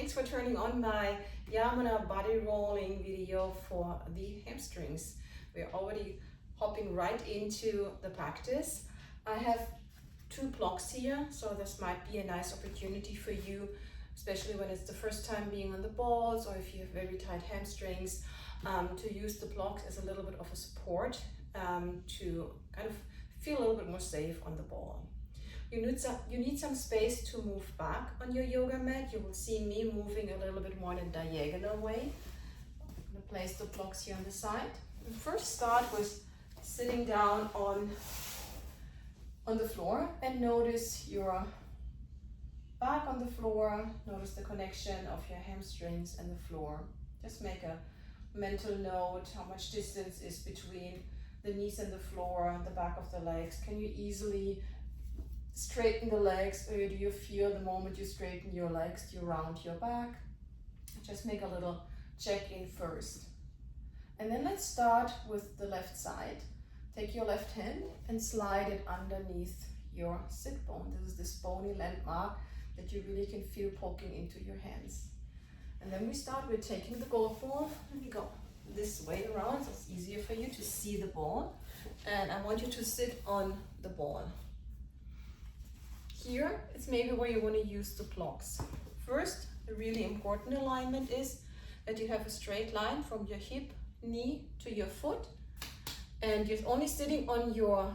Thanks for turning on my Yamuna body rolling video for the hamstrings. We're already hopping right into the practice. I have 2 blocks here, so this might be a nice opportunity for you, especially when it's the first time being on the balls or if you have very tight hamstrings, to use the blocks as a little bit of a support to kind of feel a little bit more safe on the ball. You need some space to move back on your yoga mat. You will see me moving a little bit more in a diagonal way. I'm going to place the blocks here on the side. And first start with sitting down on the floor and notice your back on the floor. Notice the connection of your hamstrings and the floor. Just make a mental note how much distance is between the knees and the floor, the back of the legs. Can you easily straighten the legs, or do you feel the moment you straighten your legs, you round your back? Just make a little check-in first. And then let's start with the left side. Take your left hand and slide it underneath your sit bone. This is this bony landmark that you really can feel poking into your hands. And then we start with taking the gold ball and we go this way around, so it's easier for you to see the ball. And I want you to sit on the ball. Here, it's maybe where you want to use the blocks. First, a really important alignment is that you have a straight line from your hip, knee to your foot, and you're only sitting on your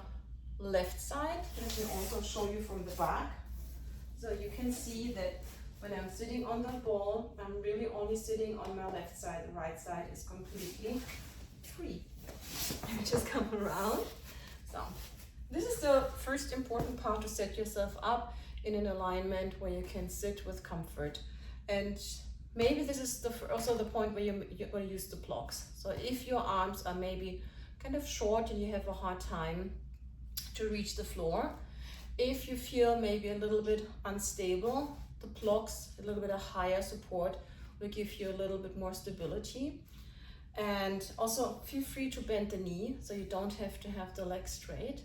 left side. Let me also show you from the back. So you can see that when I'm sitting on the ball, I'm really only sitting on my left side. The right side is completely free. Let me just come around. So this is the first important part, to set yourself up in an alignment where you can sit with comfort. And maybe this is also the point where you're going to use the blocks. So if your arms are maybe kind of short and you have a hard time to reach the floor, if you feel maybe a little bit unstable, the blocks, a little bit of higher support, will give you a little bit more stability. And also feel free to bend the knee so you don't have to have the legs straight.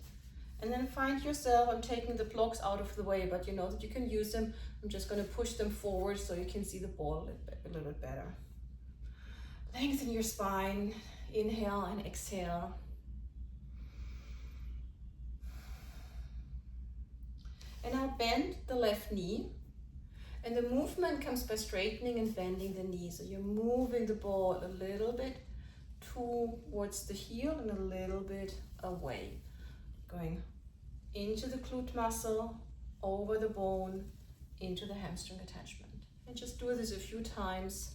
And then find yourself, I'm taking the blocks out of the way, but you know that you can use them. I'm just going to push them forward so you can see the ball a little bit better. Lengthen your spine, inhale and exhale. And now bend the left knee. And the movement comes by straightening and bending the knee. So you're moving the ball a little bit towards the heel and a little bit away. Going into the glute muscle, over the bone, into the hamstring attachment. And just do this a few times,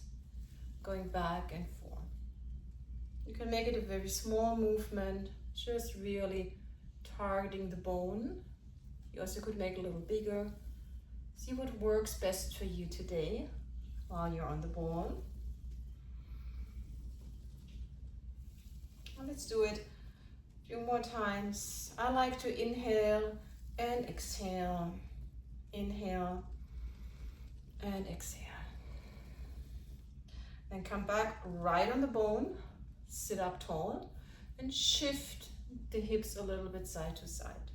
going back and forth. You can make it a very small movement, just really targeting the bone. You also could make it a little bigger. See what works best for you today while you're on the ball. Well, let's do it a few more times. I like to inhale and exhale. Inhale and exhale. Then come back right on the bone, sit up tall, and shift the hips a little bit side to side.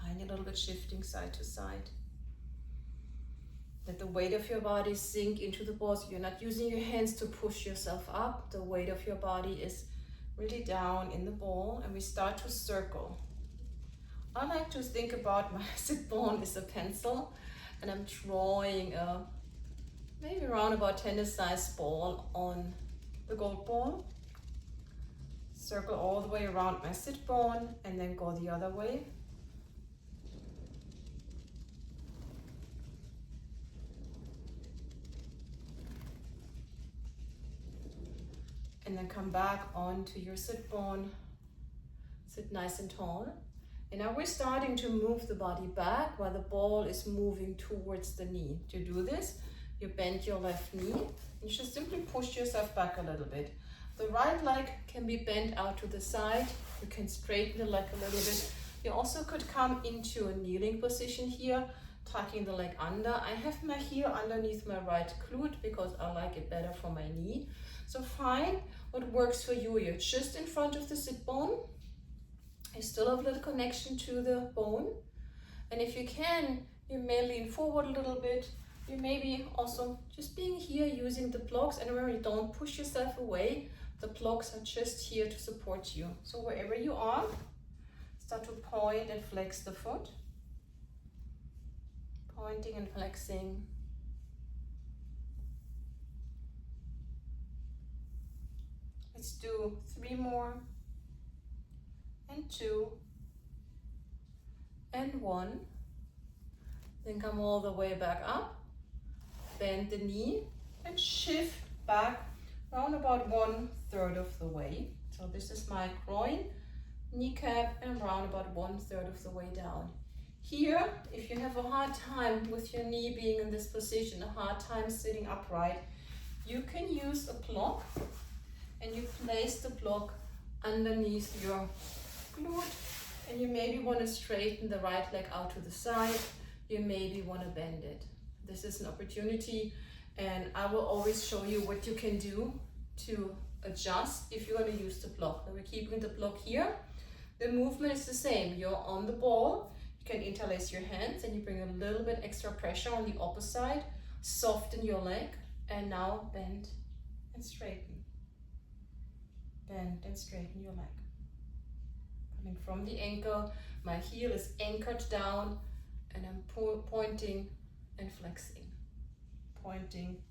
Tiny little bit shifting side to side. Let the weight of your body sink into the ball. So you're not using your hands to push yourself up. The weight of your body is really down in the ball, and we start to circle. I like to think about my sit bone as a pencil, and I'm drawing a maybe around about tennis-sized ball on the gold ball. Circle all the way around my sit bone and then go the other way. And then come back onto your sit bone, sit nice and tall. And now we're starting to move the body back while the ball is moving towards the knee. To do this, you bend your left knee, and you just simply push yourself back a little bit. The right leg can be bent out to the side. You can straighten the leg a little bit. You also could come into a kneeling position here, tucking the leg under. I have my heel underneath my right glute because I like it better for my knee. So find what works for you. You're just in front of the sit bone. You still have a little connection to the bone. And if you can, you may lean forward a little bit. you maybe also just being here using the blocks, and remember, you don't push yourself away. The blocks are just here to support you. So wherever you are, start to point and flex the foot. Pointing and flexing. Let's do 3 more, and 2, and 1. Then come all the way back up. Bend the knee and shift back around about 1/3 of the way. So this is my groin, kneecap, and round about 1/3 of the way down. Here, if you have a hard time with your knee being in this position, a hard time sitting upright, you can use a block, and you place the block underneath your glute, and you maybe want to straighten the right leg out to the side. You maybe want to bend it. This is an opportunity, and I will always show you what you can do to adjust if you're going to use the block. And we're keeping the block here. The movement is the same. You're on the ball. You can interlace your hands, and you bring a little bit extra pressure on the opposite side. Soften your leg, and now bend and straighten. Bend and straighten your leg. Coming from the ankle, my heel is anchored down, and I'm pointing and flexing. Pointing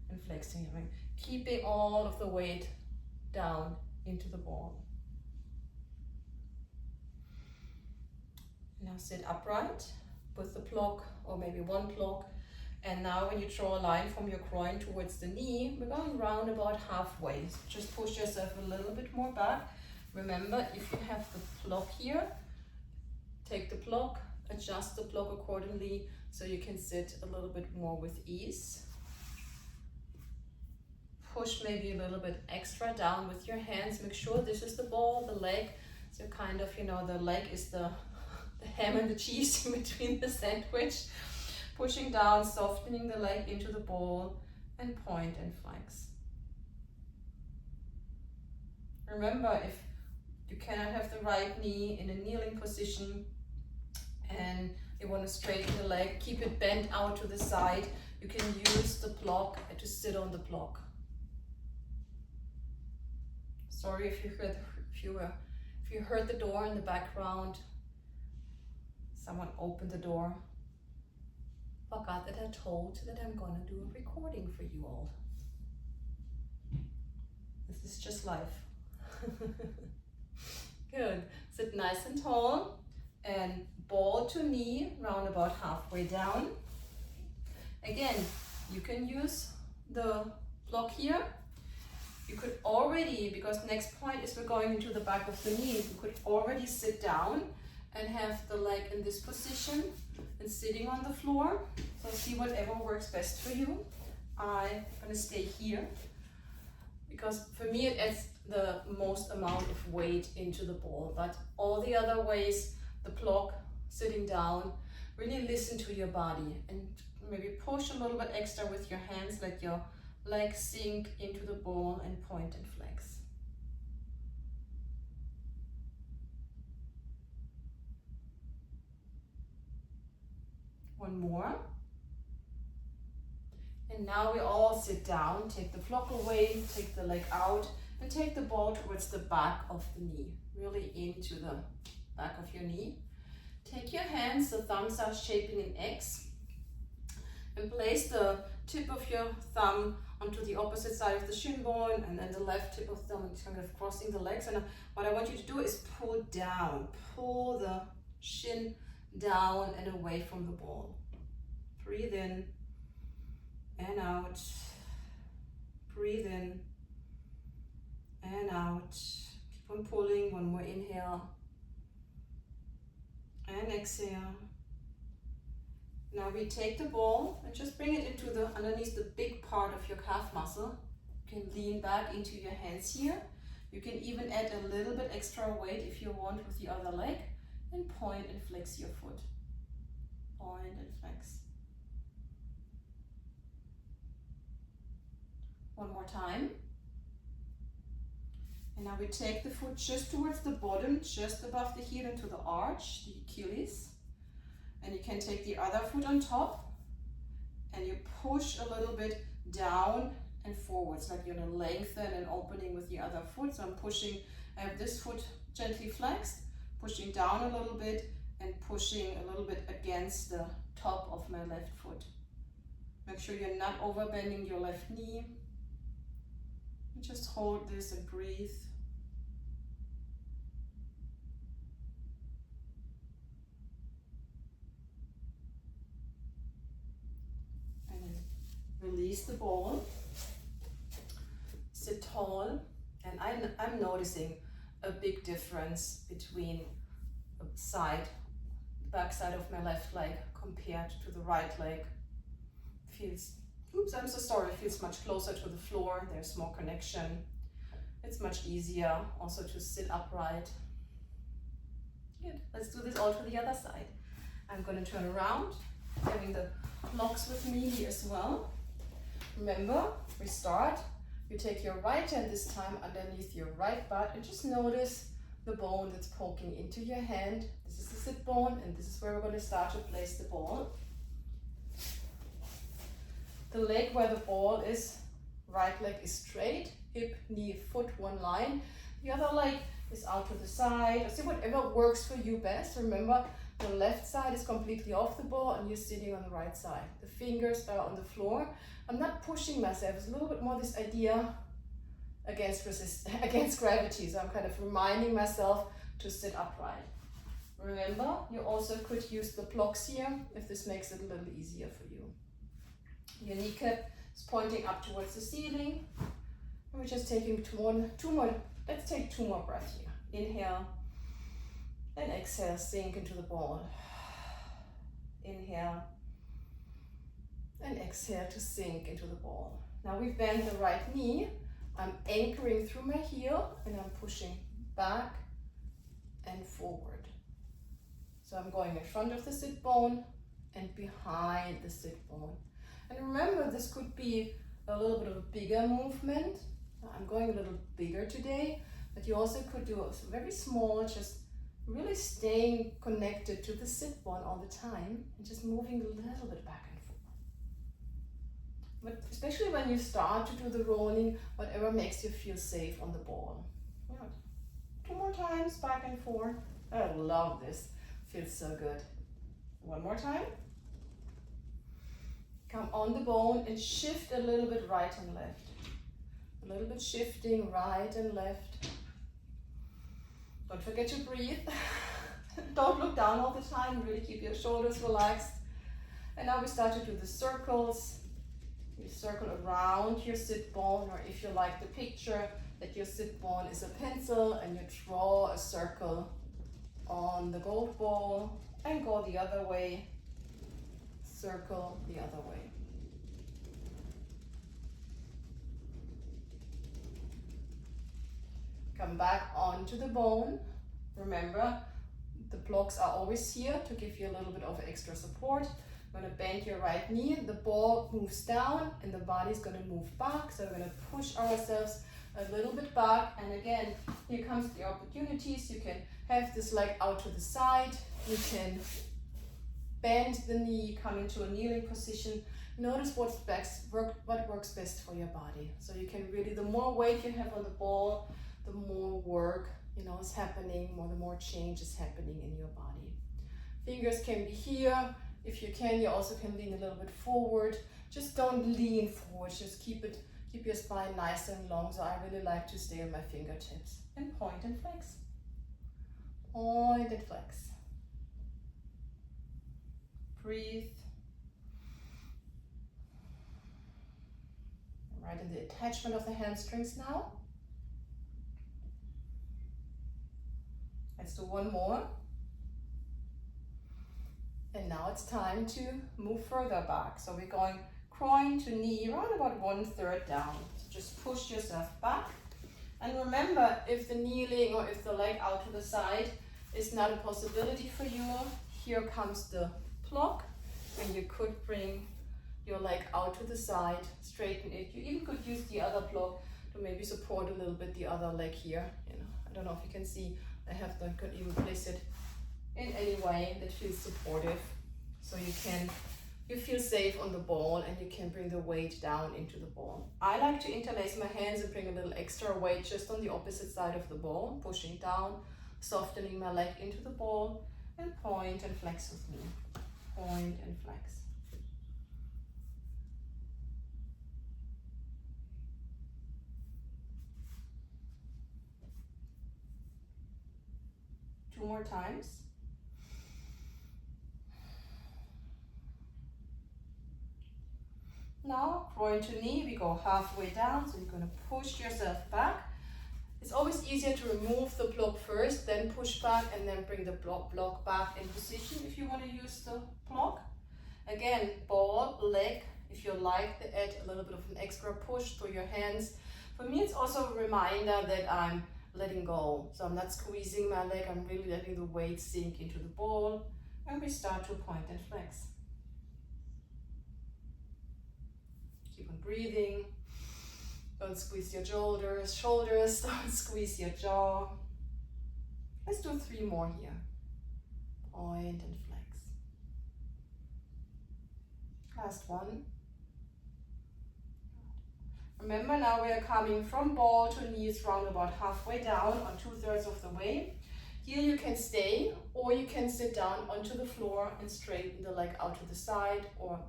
and flexing. Keeping all of the weight down into the ball. Now sit upright with the block, or maybe one block. And now when you draw a line from your groin towards the knee, we're going round about halfway. So just push yourself a little bit more back. Remember, if you have the block here, take the block, adjust the block accordingly so you can sit a little bit more with ease. Push maybe a little bit extra down with your hands. Make sure this is the ball, the leg. So kind of, the leg is the ham and the cheese in between the sandwich. Pushing down, softening the leg into the ball, and point and flex. Remember, if you cannot have the right knee in a kneeling position and you want to straighten the leg, keep it bent out to the side, you can use the block to sit on the block. Sorry if you heard the door in the background. Someone opened the door. Forgot that I told that I'm gonna do a recording for you all. This is just life. Good. Sit nice and tall, and ball to knee, round about halfway down. Again, you can use the block here. You could already, because next point is we're going into the back of the knee, you could already sit down and have the leg in this position and sitting on the floor. So see whatever works best for you. I'm gonna stay here because for me it adds the most amount of weight into the ball, but all the other ways, the block, sitting down, really listen to your body and maybe push a little bit extra with your hands, let your legs sink into the ball and point and flex. One more. And now we all sit down, take the block away, take the leg out, and take the ball towards the back of the knee, really into the back of your knee. Take your hands, the thumbs are shaping an X, and place the tip of your thumb onto the opposite side of the shin bone, and then the left tip of the thumb is kind of crossing the legs. And what I want you to do is pull down, pull the shin down and away from the ball. Breathe in and out. Breathe in and out. Keep on pulling. One more inhale and exhale. Now we take the ball and just bring it into the underneath the big part of your calf muscle. You can lean back into your hands here. You can even add a little bit extra weight if you want with the other leg, and point and flex your foot. Point and flex. One more time. And now we take the foot just towards the bottom, just above the heel into the arch, the Achilles. And you can take the other foot on top and you push a little bit down and forwards, like you're gonna lengthen and opening with the other foot. So I'm pushing, I have this foot gently flexed, pushing down a little bit and pushing a little bit against the top of my left foot. Make sure you're not overbending your left knee. Just hold this and breathe. And then release the ball. Sit tall. And I'm noticing a big difference between the back side of my left leg compared to the right leg. Feels, oops, I'm so sorry, feels much closer to the floor. There's more connection. It's much easier also to sit upright. Good, let's do this all to the other side. I'm going to turn around, having the blocks with me here as well. Remember, we start, you take your right hand this time underneath your right butt and just notice the bone that's poking into your hand. This is the sit bone, and this is where we're going to start to place the ball. The leg where the ball is, right leg is straight, hip, knee, foot, one line. The other leg is out to the side. Or see whatever works for you best. Remember, the left side is completely off the ball and you're sitting on the right side. The fingers are on the floor. I'm not pushing myself. It's a little bit more this idea against gravity. So I'm kind of reminding myself to sit upright. Remember, you also could use the blocks here if this makes it a little easier for you. Your kneecap is pointing up towards the ceiling. And we're just taking two more, let's take 2 more breaths here. Inhale and exhale, sink into the ball. Inhale and exhale to sink into the ball. Now we bend the right knee. I'm anchoring through my heel and I'm pushing back and forward. So I'm going in front of the sit bone and behind the sit bone. And remember, this could be a little bit of a bigger movement. I'm going a little bigger today, but you also could do a very small, just really staying connected to the sit bone all the time and just moving a little bit back and forth. But especially when you start to do the rolling, whatever makes you feel safe on the ball. Yeah. 2 more times, back and forth. I love this. Feels so good. 1 more time. Come on the bone and shift a little bit right and left. A little bit shifting right and left. Don't forget to breathe. Don't look down all the time. Really keep your shoulders relaxed. And now we start to do the circles. You circle around your sit bone, or if you like the picture, that your sit bone is a pencil and you draw a circle on the gold ball and go the other way. Circle the other way. Come back onto the bone. Remember, the blocks are always here to give you a little bit of extra support. I'm going to bend your right knee, the ball moves down and the body's going to move back. So we're going to push ourselves a little bit back. And again, here comes the opportunities. You can have this leg out to the side. You can bend the knee, come into a kneeling position. Notice what works best for your body. So you can really, the more weight you have on the ball, the more work, is happening, the more change is happening in your body. Fingers can be here. If you can, you also can lean a little bit forward. Just don't lean forward. Just keep your spine nice and long. So I really like to stay on my fingertips. And point and flex. Point and flex. Breathe. Right in the attachment of the hamstrings now. Let's do 1 more. And now it's time to move further back. So we're going groin to knee, around about 1/3 down. So just push yourself back. And remember, if the kneeling or if the leg out to the side is not a possibility for you, here comes the block. And you could bring your leg out to the side, straighten it. You even could use the other block to maybe support a little bit the other leg here. I don't know if you can see, could even place it in any way that feels supportive. So you can you feel safe on the ball and you can bring the weight down into the ball. I like to interlace my hands and bring a little extra weight just on the opposite side of the ball, pushing down, softening my leg into the ball, and point and flex with me. Point and flex. Two more times. Now, groin to knee, we go halfway down, so you're going to push yourself back. It's always easier to remove the block first, then push back, and then bring the block back in position if you want to use the block. Again, ball, leg, if you like, add a little bit of an extra push through your hands. For me, it's also a reminder that I'm letting go. So I'm not squeezing my leg, I'm really letting the weight sink into the ball. And we start to point and flex. Keep on breathing. Don't squeeze your shoulders, don't squeeze your jaw. Let's do 3 more here. Point and flex. Last one. Remember, now we are coming from ball to knees round about halfway down or 2/3 of the way. Here you can stay or you can sit down onto the floor and straighten the leg out to the side, or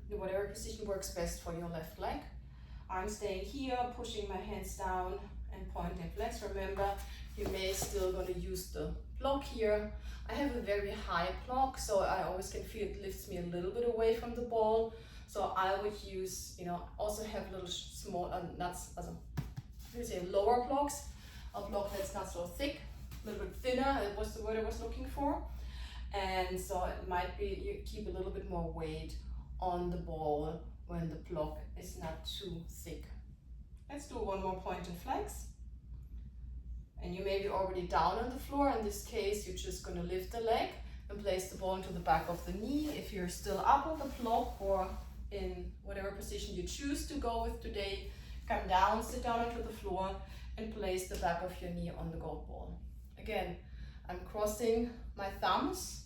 whatever position works best for your left leg. I'm staying here, pushing my hands down and point and flex. Remember, you may still going to use the block here. I have a very high block, so I always can feel it lifts me a little bit away from the ball. So I would use, also have little small, lower blocks, a block that's not so thick, a little bit thinner, that was the word I was looking for. And so it might be, you keep a little bit more weight on the ball when the block is not too thick. Let's do one more point and flex. And you may be already down on the floor. In this case, you're just going to lift the leg and place the ball into the back of the knee. If you're still up on the block or in whatever position you choose to go with today, come down, sit down onto the floor and place the back of your knee on the gold ball. Again, I'm crossing my thumbs.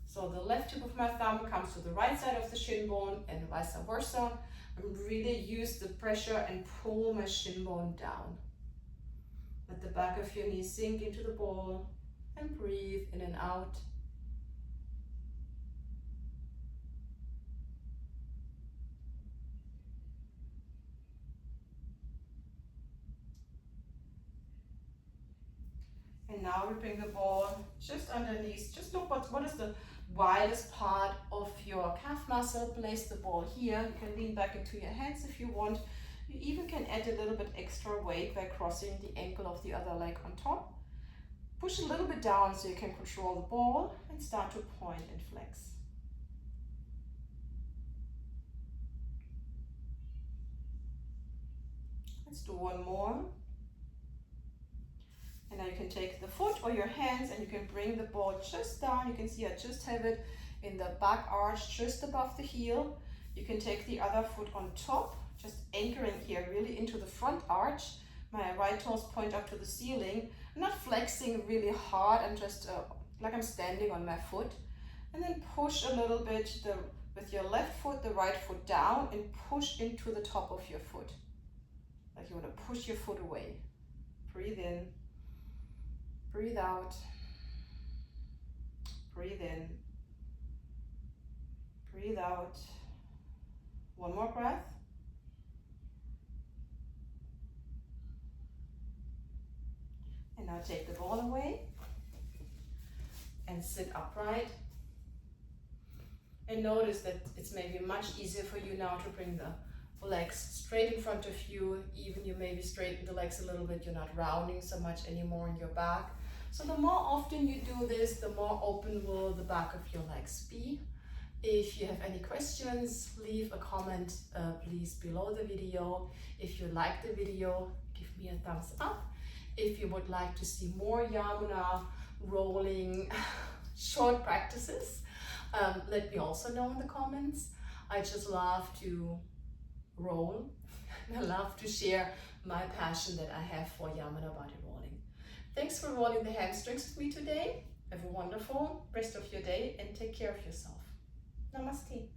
So the left tip of my thumb comes to the right side of the shin bone and vice versa. And really use the pressure and pull my shin bone down. Let the back of your knee sink into the ball and breathe in and out. And now we bring the ball just underneath. Just look what is the widest part of your calf muscle. Place the ball here. You can lean back into your hands if you want. You even can add a little bit extra weight by crossing the ankle of the other leg on top. Push a little bit down so you can control the ball and start to point and flex. Let's do one more. And now you can take the foot or your hands and you can bring the ball just down. You can see I just have it in the back arch just above the heel. You can take the other foot on top, just anchoring here really into the front arch. My right toes point up to the ceiling. I'm not flexing really hard, I'm just like I'm standing on my foot. And then push a little bit with your left foot, the right foot down, and push into the top of your foot. Like you want to push your foot away. Breathe in. Breathe out, breathe in, breathe out. One more breath. And now take the ball away and sit upright. And notice that it's maybe much easier for you now to bring the legs straight in front of you. Even you maybe straighten the legs a little bit. You're not rounding so much anymore in your back. So the more often you do this, the more open will the back of your legs be. If you have any questions, leave a comment please below the video. If you like the video, give me a thumbs up. If you would like to see more Yamuna rolling short practices, let me also know in the comments. I just love to roll. I love to share my passion that I have for Yamuna body rolling. Thanks for rolling the hamstrings with me today. Have a wonderful rest of your day and take care of yourself. Namaste.